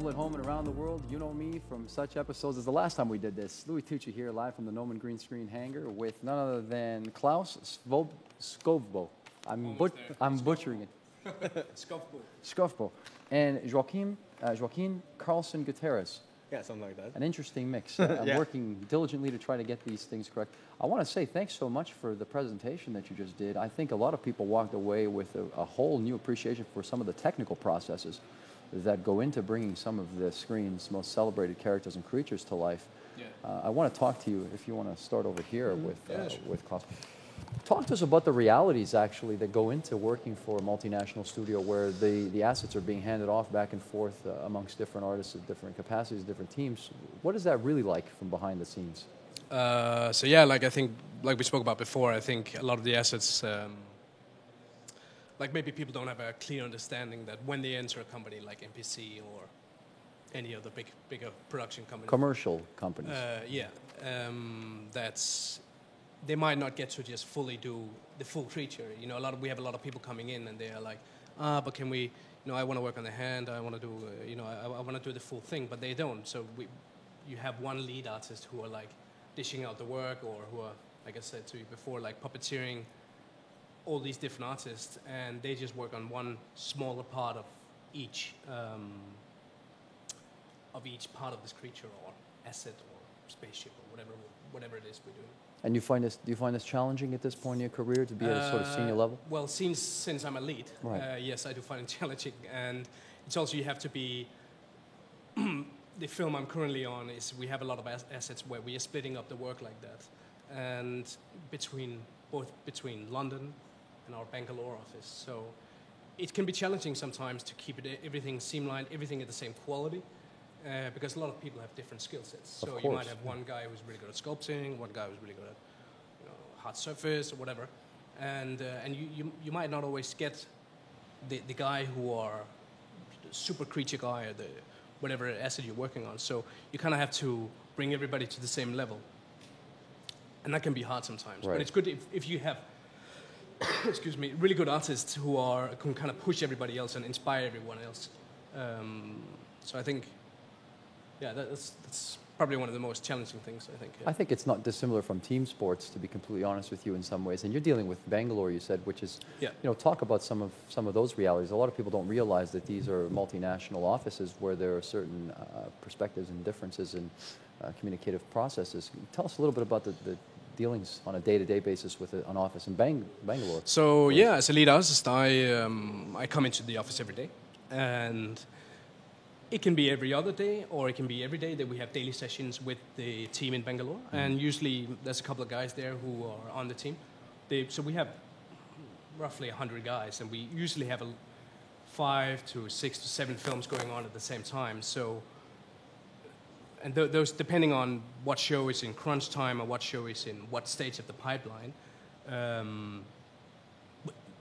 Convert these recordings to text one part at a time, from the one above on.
people at home and around the world, you know me from such episodes as the last time we did this. Louis Tucci here, live from the Noman Green Screen hangar with none other than Klaus Skovbo. I'm butchering it. Skovbo. And Joaquin Carlson Gutierrez. Yeah, something like that. An interesting mix. I'm working diligently to try to get these things correct. I want to say thanks so much for the presentation that you just did. I think a lot of people walked away with a whole new appreciation for some of the technical processes that go into bringing some of the screen's most celebrated characters and creatures to life. Yeah. I want to talk to you, if you want to start over here with Klaus. Talk to us about the realities, actually, that go into working for a multinational studio where the assets are being handed off back and forth amongst different artists of different capacities, different teams. What is that really like from behind the scenes? So yeah, like I think, like we spoke about before, I think a lot of the assets, like maybe people don't have a clear understanding that when they enter a company like MPC or any other bigger production company. Commercial companies. That's they might not get to just fully do the full creature. You know, we have a lot of people coming in and they are like, but can we? You know, I want to work on the hand. I want to do, I want to do the full thing, but they don't. So you have one lead artist who are like dishing out the work, or who are, like I said to you before, like puppeteering all these different artists, and they just work on one smaller part of each part of this creature or asset or spaceship or whatever it is we're doing. And do you find this challenging at this point in your career to be at a sort of senior level? Well, since I'm a lead, right. Yes, I do find it challenging, and it's also you have to be. The film I'm currently on is we have a lot of assets where we are splitting up the work like that, and between London and our Bangalore office. So it can be challenging sometimes to keep everything streamlined, everything at the same quality, because a lot of people have different skill sets. So you might have one guy who's really good at sculpting, one guy who's really good at hard surface or whatever, and you might not always get the guy who are the super creature guy or the whatever asset you're working on. So you kind of have to bring everybody to the same level, and that can be hard sometimes. Right. But it's good if you have excuse me, really good artists who can kind of push everybody else and inspire everyone else. So I think, that's probably one of the most challenging things, I think. Yeah. I think it's not dissimilar from team sports, to be completely honest with you, in some ways. And you're dealing with Bangalore, you said, which is, talk about some of those realities. A lot of people don't realize that these are multinational offices where there are certain perspectives and differences in communicative processes. Tell us a little bit about the dealings on a day-to-day basis with an office in Bangalore. So as a lead artist, I come into the office every day, and it can be every other day, or it can be every day that we have daily sessions with the team in Bangalore. Mm-hmm. And usually there's a couple of guys there who are on the team. So we have roughly 100 guys, and we usually have 5 to 6 to 7 films going on at the same time. So. And those, depending on what show is in crunch time or what show is in what stage of the pipeline,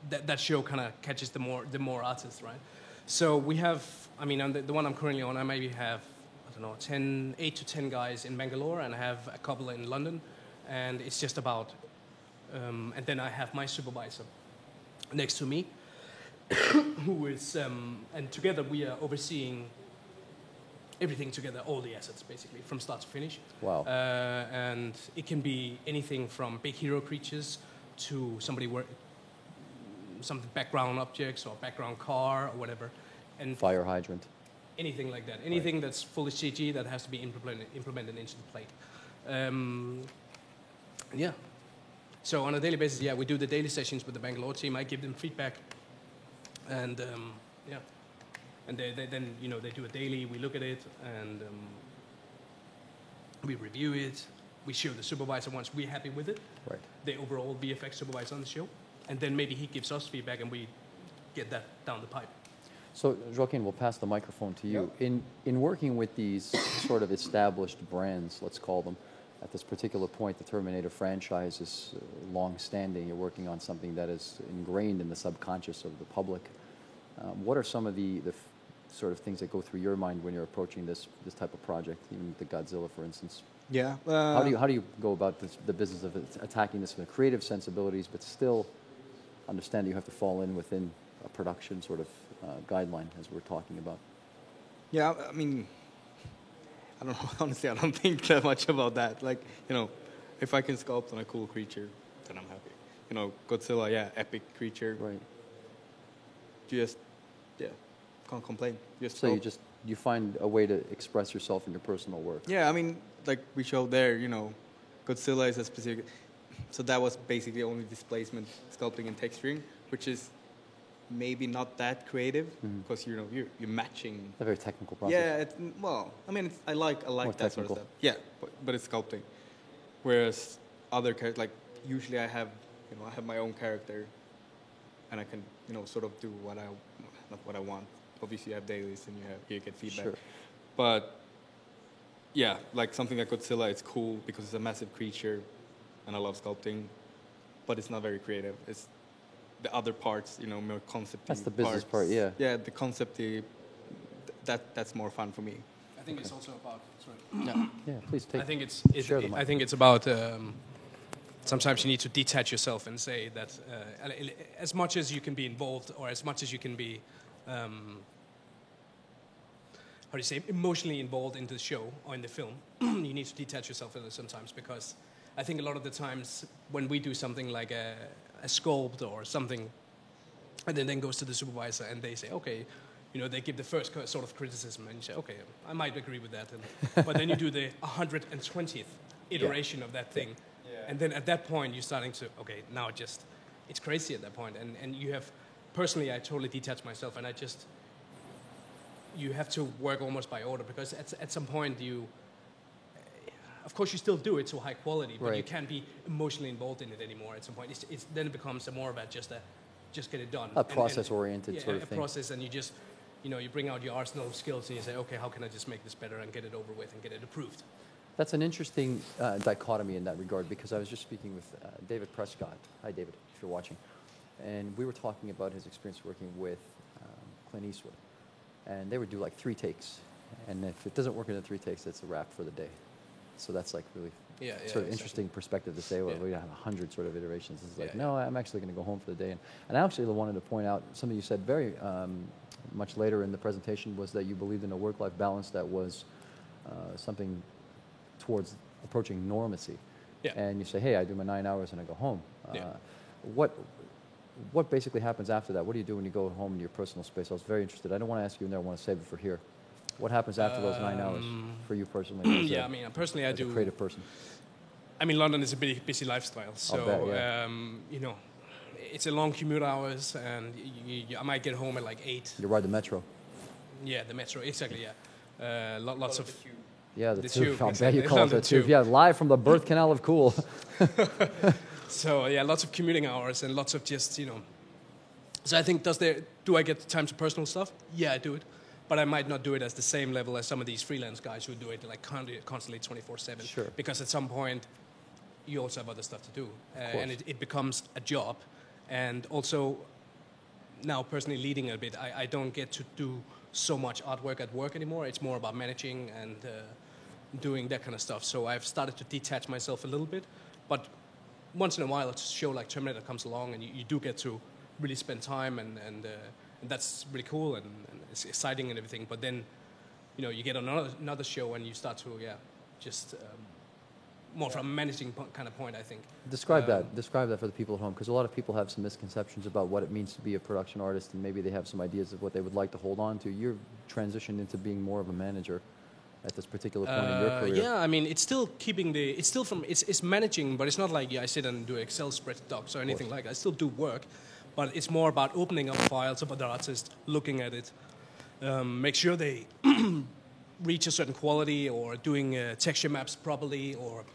that show kind of catches the more artists, right? So we have, on the one I'm currently on, I maybe have, 8 to 10 guys in Bangalore, and I have a couple in London, and it's just about, and then I have my supervisor next to me, who is, and together we are overseeing everything together, all the assets basically, from start to finish. Wow. And it can be anything from big hero creatures to some background objects or background car or whatever. And fire hydrant. Anything like that. Anything that's fully CG that has to be implemented into the plate. So on a daily basis, we do the daily sessions with the Bangalore team. I give them feedback, and and they then they do a daily. We look at it and we review it. We show the supervisor once we're happy with it. Right. The overall VFX supervisor on the show, and then maybe he gives us feedback and we get that down the pipe. So Joaquin, we'll pass the microphone to you. Yep. In working with these sort of established brands, let's call them, at this particular point, the Terminator franchise is long-standing. You're working on something that is ingrained in the subconscious of the public. What are some of the sort of things that go through your mind when you're approaching this type of project, even the Godzilla, for instance? Yeah. How do you go about the business of attacking this with creative sensibilities, but still understand you have to fall in within a production sort of guideline, as we're talking about? Yeah, I mean, I don't know. Honestly, I don't think that much about that. Like, if I can sculpt on a cool creature, then I'm happy. Godzilla, yeah, epic creature. Right. Just, yeah, can't complain. Just So sculpt. you find a way to express yourself in your personal work. Yeah, I mean, like we showed there, Godzilla is a specific. So that was basically only displacement, sculpting, and texturing, which is maybe not that creative because you're matching. It's a very technical process. Yeah, I mean, I like More that sort technical. of stuff. Yeah, but it's sculpting. Whereas other characters, like usually I have my own character, and I can sort of do not what I want. Obviously, you have dailies and you get feedback. Sure. But yeah, like something like Godzilla, it's cool because it's a massive creature, and I love sculpting, but it's not very creative. It's the other parts, more concept. That's the business part, yeah. Yeah, the concept. That's more fun for me. I think it's also about. Sorry. Yeah, please take. I think share the mic. I think it's about. Sometimes you need to detach yourself and say that as much as you can be involved, or as much as you can be, how do you say, emotionally involved in the show or in the film, you need to detach yourself a little sometimes, because I think a lot of the times when we do something like a sculpt or something, and then goes to the supervisor and they say, okay, they give the first sort of criticism, and you say, okay, I might agree with that, but then you do the 120th iteration of that thing. Yeah. And then at that point, you're starting to, okay, now it's crazy at that point. And you have, personally, I totally detach myself, and you have to work almost by order, because at some point of course you still do it to high quality, but you can't be emotionally involved in it anymore at some point. Then it becomes more about just get it done. A process-oriented sort of thing. A process, and you just, you bring out your arsenal of skills and you say, okay, how can I just make this better and get it over with and get it approved? That's an interesting dichotomy in that regard, because I was just speaking with David Prescott. Hi, David, if you're watching. And we were talking about his experience working with Clint Eastwood. And they would do like 3 takes. And if it doesn't work in the 3 takes, it's a wrap for the day. So that's like really sort of interesting perspective to say, well, we have 100 sort of iterations. It's like, no, I'm actually going to go home for the day. And I actually wanted to point out something you said very much later in the presentation, was that you believed in a work-life balance that was something towards approaching normacy. Yeah. And you say, hey, I do my 9 hours and I go home. What basically happens after that? What do you do when you go home in your personal space? I was very interested. I don't want to ask you in there. I want to save it for here. What happens after those 9 hours for you personally? I mean, personally, I do. As a creative person. I mean, London is a pretty busy lifestyle, so bet, it's a long commute hours, and I might get home at like 8. You ride the metro. Yeah, the metro, exactly. Yeah, lots of. Yeah, the tube. I'll bet you call it the tube. Yeah, live from the birth canal of Cool. So yeah, lots of commuting hours and lots of just So I think do I get time to personal stuff? Yeah, I do it, but I might not do it as the same level as some of these freelance guys who do it like constantly 24/7. Sure. Because at some point, you also have other stuff to do, and it becomes a job, and also now personally leading a bit, I don't get to do so much artwork at work anymore. It's more about managing and doing that kind of stuff. So I've started to detach myself a little bit. But once in a while, a show like Terminator comes along, and you do get to really spend time, and that's really cool and it's exciting and everything. But then, you get another show, and you start to, more from a managing kind of point, I think. Describe that for the people at home, because a lot of people have some misconceptions about what it means to be a production artist, and maybe they have some ideas of what they would like to hold on to. You're transitioned into being more of a manager at this particular point in your career. Yeah, I mean, it's still it's managing, but it's not like I sit and do Excel spreadsheets or anything like that. I still do work, but it's more about opening up files of other artists, looking at it, make sure they reach a certain quality, or doing texture maps properly, or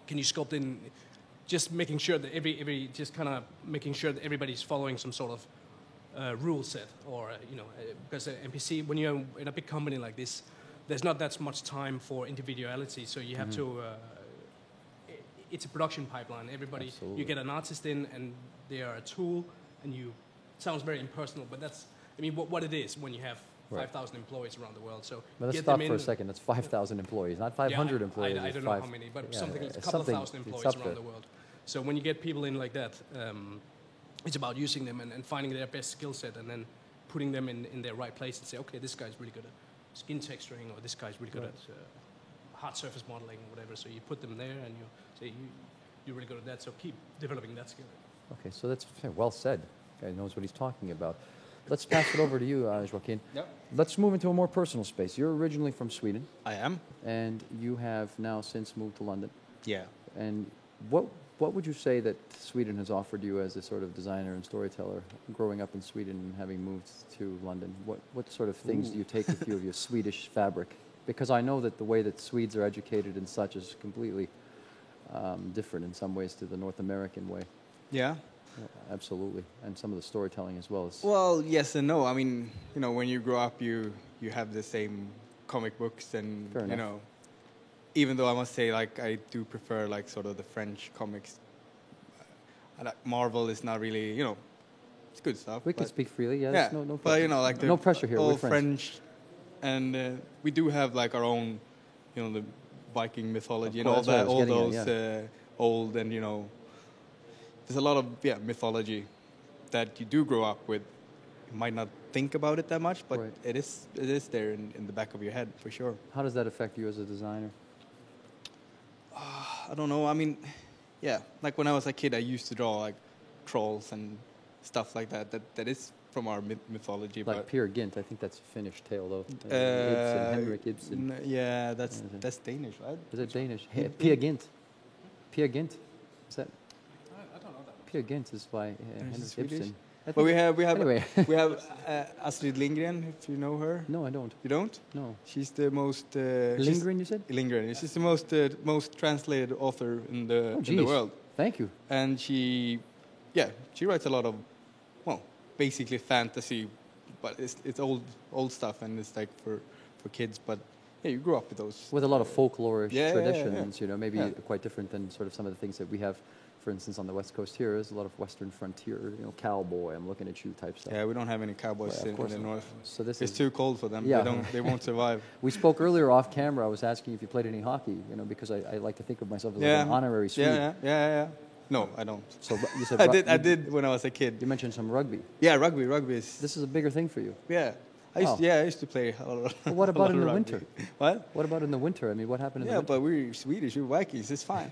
can you sculpt in, just making sure that making sure that everybody's following some sort of rule set, or because NPC, when you're in a big company like this, there's not that much time for individuality, so you have to. It's a production pipeline. Everybody, you get an artist in, and they are a tool, and sounds very impersonal, but that's, what it is when you have 5,000 employees around the world. So but let's stop for a second. It's 5,000 employees, not 500 employees. I don't know how many, but a couple of thousand employees around the world. So when you get people in like that, it's about using them and finding their best skill set, and then putting them in their right place and say, okay, this guy's really good at skin texturing, or this guy's really good at hard surface modeling, or whatever. So you put them there, and you say, you're really good at that, so keep developing that skill. Okay, so that's well said. Guy knows what he's talking about. Let's pass it over to you, Joaquin. Yep. Let's move into a more personal space. You're originally from Sweden, I am. and you have now since moved to London. Yeah. And what would you say that Sweden has offered you as a sort of designer and storyteller, growing up in Sweden and having moved to London? What sort of things do you take with you of your Swedish fabric? Because I know that the way that Swedes are educated and such is completely different in some ways to the North American way. Yeah. Absolutely, and some of the storytelling as well. Well, yes and no. I mean, when you grow up, you have the same comic books, and Fair enough. Even though I must say, like, I do prefer like sort of the French comics. Marvel is not really, it's good stuff. We can but- speak freely, yeah. Yeah, there's no but pressure. like no pressure here. all We're friends. French, and we do have like our own, the Viking mythology Of and all course, that's that, what I all was getting at, those old and there's a lot of mythology that you do grow up with. You might not think about it that much, but Right. it is there in the back of your head for sure. How does that affect you as a designer? I don't know. I mean, yeah, like when I was a kid, I used to draw like trolls and stuff like that. That is from our mythology, Like but. Peer Gynt, I think that's a Finnish tale, though. Ibsen, Henrik Ibsen. Yeah, that's What is it? that's Danish, right? Is it Danish? Peer Gynt. Peer Gynt. Is that? I don't know that. Peer Gynt is by Henrik Swedish? Ibsen. I But think- we have Anyway. we have Astrid Lindgren, if you know her. No, I don't. You don't? No. She's the most Lindgren, you said? Lindgren. She's the most translated author in the Oh, in the geez. world, Thank you. and she writes a lot of basically fantasy, but it's old stuff, and it's like for kids. But you grew up with those. With a lot of folklorish Yeah, yeah, traditions, yeah. maybe Yeah. quite different than sort of some of the things that we have. For instance, on the West Coast here, there's a lot of Western frontier, cowboy, I'm looking at you type stuff. Yeah, we don't have any cowboys Well, of in course the not. north. So this It's is. too cold for them. Yeah. They won't survive. We spoke earlier off camera. I was asking if you played any hockey, because I like to think of myself as like an honorary Swede. Yeah. No, I don't. So you said I did when I was a kid. You mentioned some rugby. Yeah, rugby is. This is a bigger thing for you. Yeah, I used to play a lot. Well, what a about lot in of the rugby. winter? What? What about in the winter? I mean, what happened in Yeah, the winter? but we're Swedish. We're Vikings. It's fine.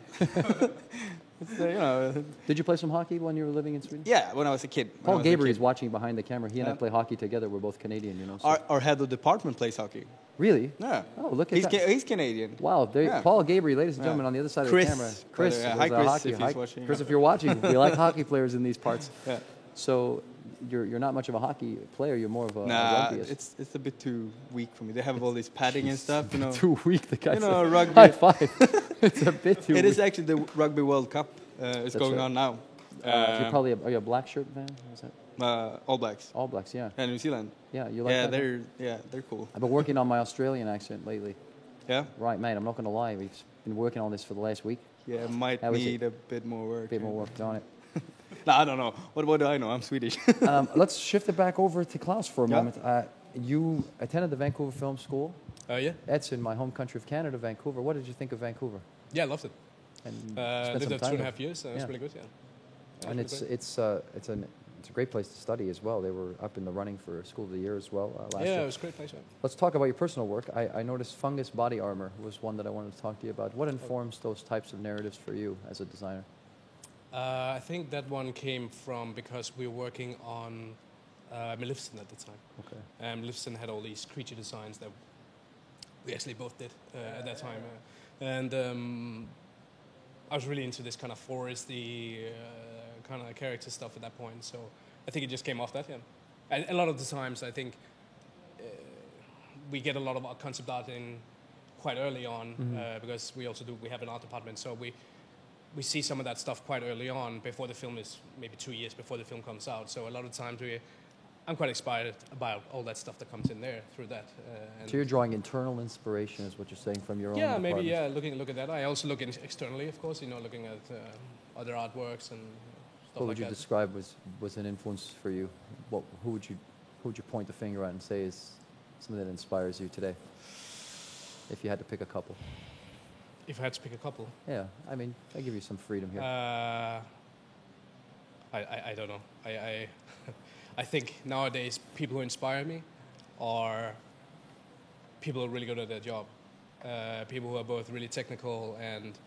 It's, Did you play some hockey when you were living in Sweden? yeah, when I was a kid. When I Paul was a Gabriel kid. is watching behind the camera. He and I Yeah. play hockey together. We're both Canadian, so- Our head of department plays hockey. Really? Yeah. Oh, look at that. He's Canadian. Wow, there, Yeah. Paul Gabriel, ladies and Yeah. gentlemen, on the other side Chris, of the camera. by Chris, the way. is Hi, a Chris, hockey. if he's watching. Chris, if you're watching, we like hockey players in these parts. Yeah. So you're not much of a hockey player. You're more of a Nah, rugbyist. it's a bit too weak for me. They have all this padding and stuff. Too weak. The guy You said. know, rugby. High five. It's a bit too It weak. is actually the Rugby World Cup. It's That's going right. on now. You're probably are you a black shirt fan? Is that All Blacks. All Blacks? Yeah. Yeah, New Zealand. Yeah. You like Yeah, that? they're cool. I've been working on my Australian accent lately. Yeah. Right, mate. I'm not going to lie. We've been working on this for the last week. Yeah, might How is need a bit more work. A bit more work on it. No, I don't know. What do I know? I'm Swedish. Let's shift it back over to Klaus for a Yeah. moment. You attended the Vancouver Film School. Yeah. That's in my home country of Canada, Vancouver. What did you think of Vancouver? Yeah, I loved it. And spent Lived some there time 2.5 there. years. It was Yeah. really good. Yeah. Yeah, And it was it's a great place to study as well. They were up in the running for School of the Year as well last yeah, year. it was a great place. Yeah. Let's talk about your personal work. I noticed Fungus Body Armor was one that I wanted to talk to you about. What informs those types of narratives for you as a designer? I think that one came from because we were working on Maleficent at the time. Okay. And Maleficent had all these creature designs that we actually both did at that time. And I was really into this kind of foresty kind of character stuff at that point. So I think it just came off that, yeah. And a lot of the times, I think we get a lot of our concept art in quite early on because we have an art department. So we see some of that stuff quite early on before the film is maybe 2 years before the film comes out. So a lot of times I'm quite inspired about all that stuff that comes in there through that. And So you're drawing internal inspiration, is what you're saying, from your own yeah, maybe department. look at that. I also look externally, of course. Looking at other artworks and stuff What would like you that. describe was an influence for you? Who would you point the finger at and say is something that inspires you today? If you had to pick a couple. If I had to pick a couple, Yeah, I mean, I give you some freedom here. I don't know. I think nowadays people who inspire me are people who are really good at their job. People who are both really technical and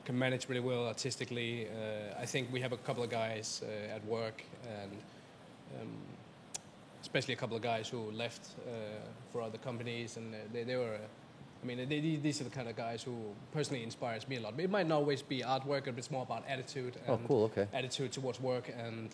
can manage really well artistically. I think we have a couple of guys at work, and especially a couple of guys who left for other companies, and they were. I mean, these are the kind of guys who personally inspires me a lot. But it might not always be artwork, but it's more about attitude and Oh, cool. Okay. attitude towards work, and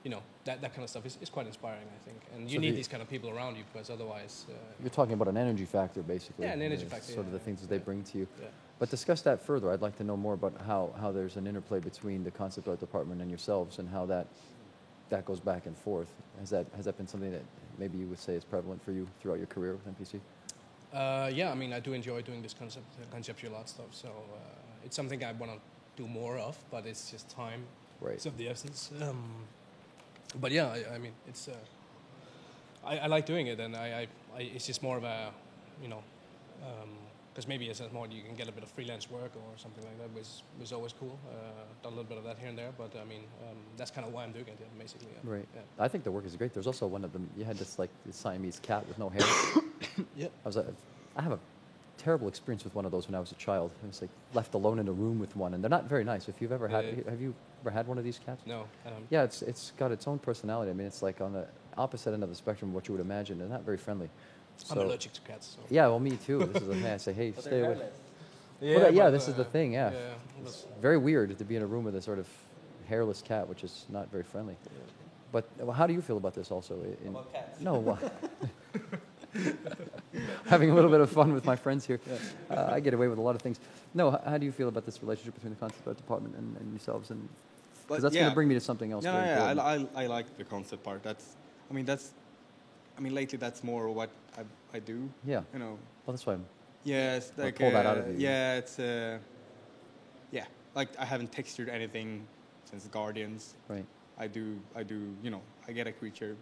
you know, that kind of stuff is quite inspiring, I think. And you So need the- these kind of people around you, because otherwise, You're talking about an energy factor, basically. Yeah, an energy factor, Sort of yeah, the things that they bring to you. yeah. But discuss that further. I'd like to know more about how there's an interplay between the concept art department and yourselves, and how that goes back and forth. Has that been something that maybe you would say is prevalent for you throughout your career with NPC? Yeah, I mean, I do enjoy doing this conceptual art stuff, so it's something I want to do more of, but it's just time. Right. It's of the essence. But yeah, I mean, it's. I like doing it, and it's just more of a, you know, because maybe it's more you can get a bit of freelance work or something like that, which was always cool. Done a little bit of that here and there, but I mean, that's kind of why I'm doing it, basically. Yeah. Right. Yeah. I think the work is great. There's also one of them. You had this Siamese cat with no hair. Yeah. I have a terrible experience with one of those when I was a child. I was like left alone in a room with one, and they're not very nice. If you've ever had, Yeah. have you ever had one of these cats? No. Yeah, it's got its own personality. I mean, it's like on the opposite end of the spectrum of what you would imagine. They're not very friendly. I'm allergic to cats. So. Yeah, well, me too. This is the thing. I say, hey, stay away. Yeah, Yeah, but, this is the thing. Yeah, Yeah. it's very weird to be in a room with a sort of hairless cat, which is not very friendly. But how do you feel about this? Also, About cats? No. Having a little bit of fun with my friends here. I get away with a lot of things. No, how do you feel about this relationship between the concept art department and yourselves? And But because that's going to bring me to something else. No, very yeah, important. I like the concept part. Lately that's more what I do. Yeah. You know. Well, that's why. Yeah, it's like pull that out of you. Yeah, it's yeah. Like I haven't textured anything since Guardians. Right. I do. You know, I get a creature,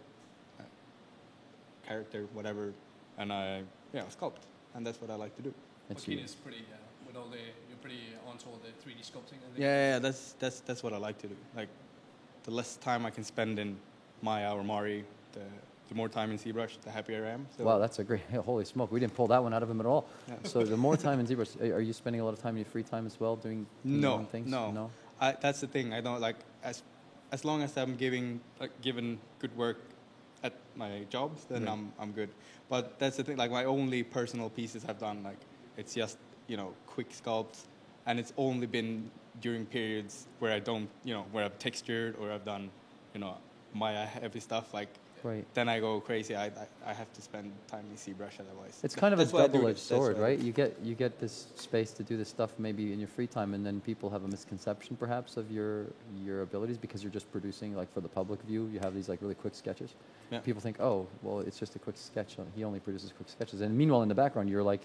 character, whatever, and I sculpt, and that's what I like to do. It's Joaquin you. is pretty with all you're pretty onto all the 3D sculpting. I think. Yeah, that's what I like to do. Like, the less time I can spend in Maya or Mari, the more time in ZBrush, the happier I am. So Wow, that's a great. Holy smoke! We didn't pull that one out of him at all. Yeah. So the more time in ZBrush, are you spending a lot of time in your free time as well doing your own things? No. That's the thing. I don't like as long as I'm given good work at my jobs, then Right. I'm good. But that's the thing. Like my only personal pieces I've done, like it's just quick sculpts, and it's only been during periods where I don't where I've textured or I've done Maya heavy stuff. Like Right. then I go crazy. I have to spend time in ZBrush otherwise. It's kind of a That's why I do double-edged this. That's sword, why- right? You get this space to do this stuff maybe in your free time, and then people have a misconception perhaps of your abilities because you're just producing like for the public view. You have these like really quick sketches. Yeah. People think, oh, well, it's just a quick sketch. He only produces quick sketches, and meanwhile in the background you're like,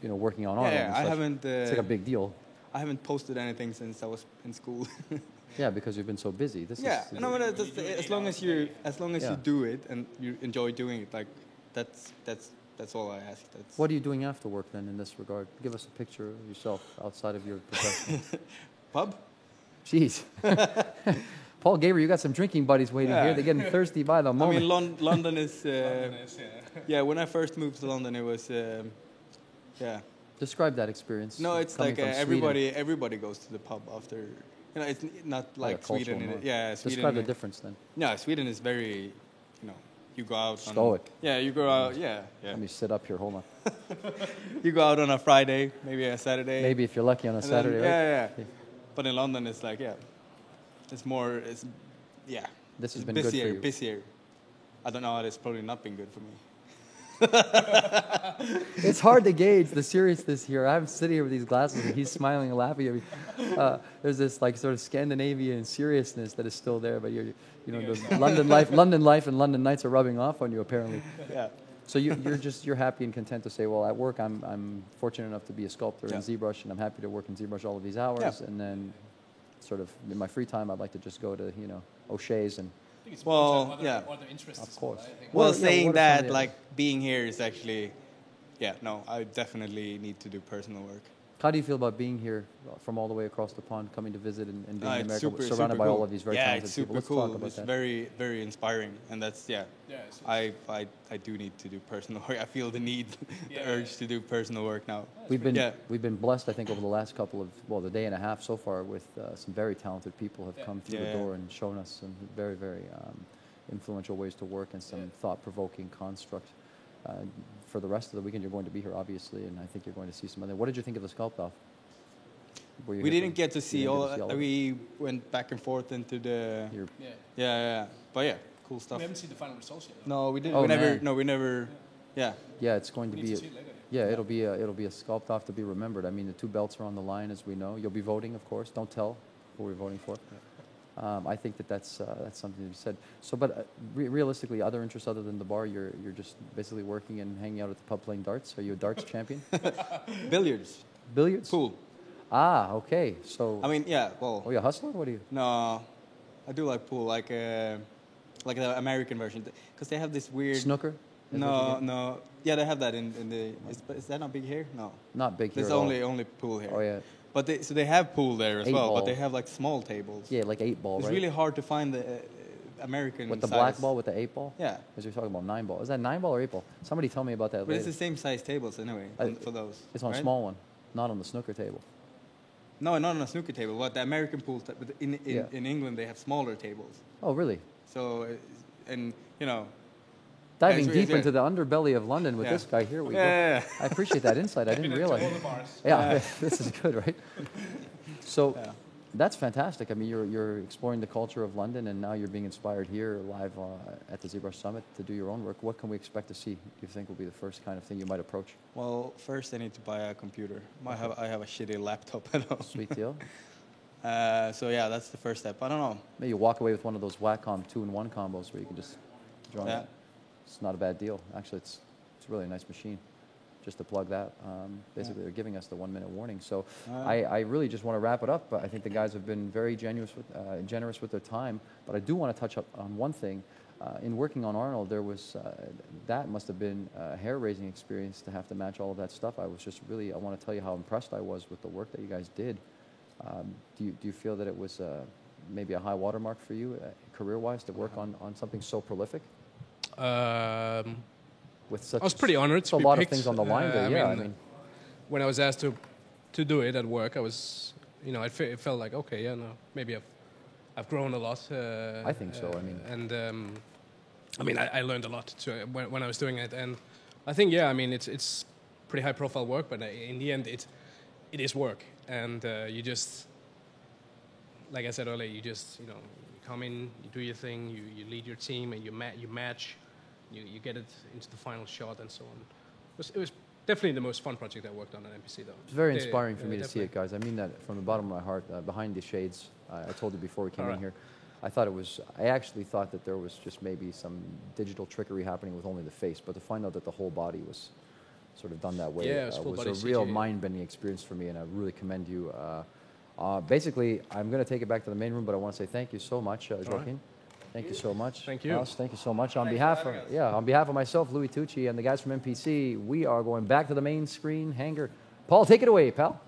working on art. Yeah, and I such. haven't. It's like a big deal. I haven't posted anything since I was in school. Yeah, because you've been so busy. This Yeah, is no, but as long as you Yeah. do it and you enjoy doing it, like that's all I ask. That's What are you doing after work then in this regard? Give us a picture of yourself outside of your profession. pub. Jeez. Paul Gaber, you got some drinking buddies waiting Yeah. here. They're getting thirsty by the I moment. mean, London is. Yeah. Yeah, when I first moved to London, it was. Yeah. Describe that experience. No, it's coming like from Sweden. everybody goes to the pub after. It's not Like a like Sweden. cultural norm. Yeah, Sweden. Describe the difference then. Yeah, Sweden is very. You go out. Stoic. Yeah, you go out. Yeah. Let me sit up here. Hold on. You go out on a Friday, maybe a Saturday. Maybe if you're lucky on a And then- Saturday, right? Yeah. But in London, it's like, it's more, yeah. This has It's been good for busier, you. busier. I don't know, it's probably not been good for me. It's hard to gauge the seriousness here. I'm sitting here with these glasses and he's smiling and laughing at me. There's this like sort of Scandinavian seriousness that is still there, but the London life and London nights are rubbing off on you apparently. Yeah. So you're happy and content to say, well, at work I'm fortunate enough to be a sculptor in Yeah. ZBrush, and I'm happy to work in ZBrush all of these hours, Yeah. and then sort of in my free time I'd like to just go to O'Shea's and I think it's Well, more other, yeah. other interests. Of as well, course. I think. Well, Well, yeah, saying what are some of that, the like, being here is actually, no, I definitely need to do personal work. How do you feel about being here from all the way across the pond, coming to visit and being in It's America, super, surrounded super by cool. all of these very yeah, talented it's super people? Let's cool. talk about It's that. very, very inspiring, and that's Yeah, I do need to do personal work. I feel the need, the Yeah. urge to do personal work now. We've Yeah. been blessed, I think, over the last couple of the day and a half so far with some very talented people have come through the Yeah. door and shown us some very influential ways to work and some thought-provoking construct. For the rest of the weekend, you're going to be here, obviously, and I think you're going to see some other. What did you think of the sculpt off? We didn't get to see all. We went back and forth into the. Your, Yeah. But yeah, cool stuff. We haven't seen the final results yet. No, we didn't. Oh, we never. man. No, we never. Yeah. yeah, it's going to We be. need to see it later. Yeah, it'll be a sculpt off to be remembered. I mean, the two belts are on the line, as we know. You'll be voting, of course. Don't tell who we're voting for. I think that's something to be said. So, but realistically, other interests other than the bar, you're just basically working and hanging out at the pub playing darts. Are you a darts champion? Billiards. Billiards? Pool. Ah, okay. So, I mean, yeah. Well, oh, you a hustler? What are you? no, I do like pool, like the American version, because they have this weird. Snooker? Is No, what you no. Yeah, they have that in the. Is that not big here? No. get? Not big here There's at all. only pool here. Oh yeah, But they have pool there as Eight well, ball. but they have like small tables. yeah, like 8-ball, It's right? really hard to find the American with the size. black ball, with the 8-ball. Yeah, As you're talking about 9-ball. Is that 9-ball or 8-ball? Somebody tell me about that but it's later. the same size tables anyway for those. It's on a right? small one, not on the snooker table. No, not on a snooker table. But the American pool, but Yeah. in England they have smaller tables. Oh, really? So, and you know, Diving it's deep really- into the underbelly of London with Yeah. this guy. Here we go. yeah, I appreciate that insight. I didn't Been into realize. all the bars. Yeah, this is good, right? So Yeah. that's fantastic. I mean, you're exploring the culture of London, and now you're being inspired here live at the ZBrush Summit to do your own work. What can we expect to see? Do you think will be the first kind of thing you might approach? Well, first I need to buy a computer. I have a shitty laptop at home. Sweet deal. So yeah, that's the first step. I don't know. Maybe you walk away with one of those Wacom 2-in-1 combos where you can just draw. Yeah. It's not a bad deal. Actually, it's really a nice machine. Just to plug that, basically they're giving us the 1-minute warning. So I really just want to wrap it up. I think the guys have been very generous with their time. But I do want to touch up on one thing. In working on Arnold, there was that must have been a hair-raising experience to have to match all of that stuff. I want to tell you how impressed I was with the work that you guys did. Do you feel that it was maybe a high watermark for you, career-wise, to work on something so prolific? With such I was pretty honored to so be a lot picked. of things on the line there. Yeah, I mean, when I was asked to do it at work, I was, it felt like, okay, yeah, no, maybe I've grown a lot. I think so. I mean, and I learned a lot when I was doing it, and I think, yeah, I mean, it's pretty high-profile work, but in the end, it is work, and you just, like I said earlier, you just, you come in, you do your thing, you lead your team, and you match. You get it into the final shot and so on. It was definitely the most fun project I worked on at NPC, though. it's very inspiring for me to see definitely. it, guys. I mean that from the bottom of my heart. Behind the shades, I told you before we came All in right. here. I actually thought that there was just maybe some digital trickery happening with only the face, but to find out that the whole body was sort of done that way Yeah, it was full was body a real CG. mind-bending experience for me, and I really commend you. Basically, I'm going to take it back to the main room, but I want to say thank you so much, Joaquin. Thank you so much. Thank you. Alice, thank you so much. On behalf of myself, Louis Tucci, and the guys from MPC, we are going back to the main screen hangar. Paul, take it away, pal.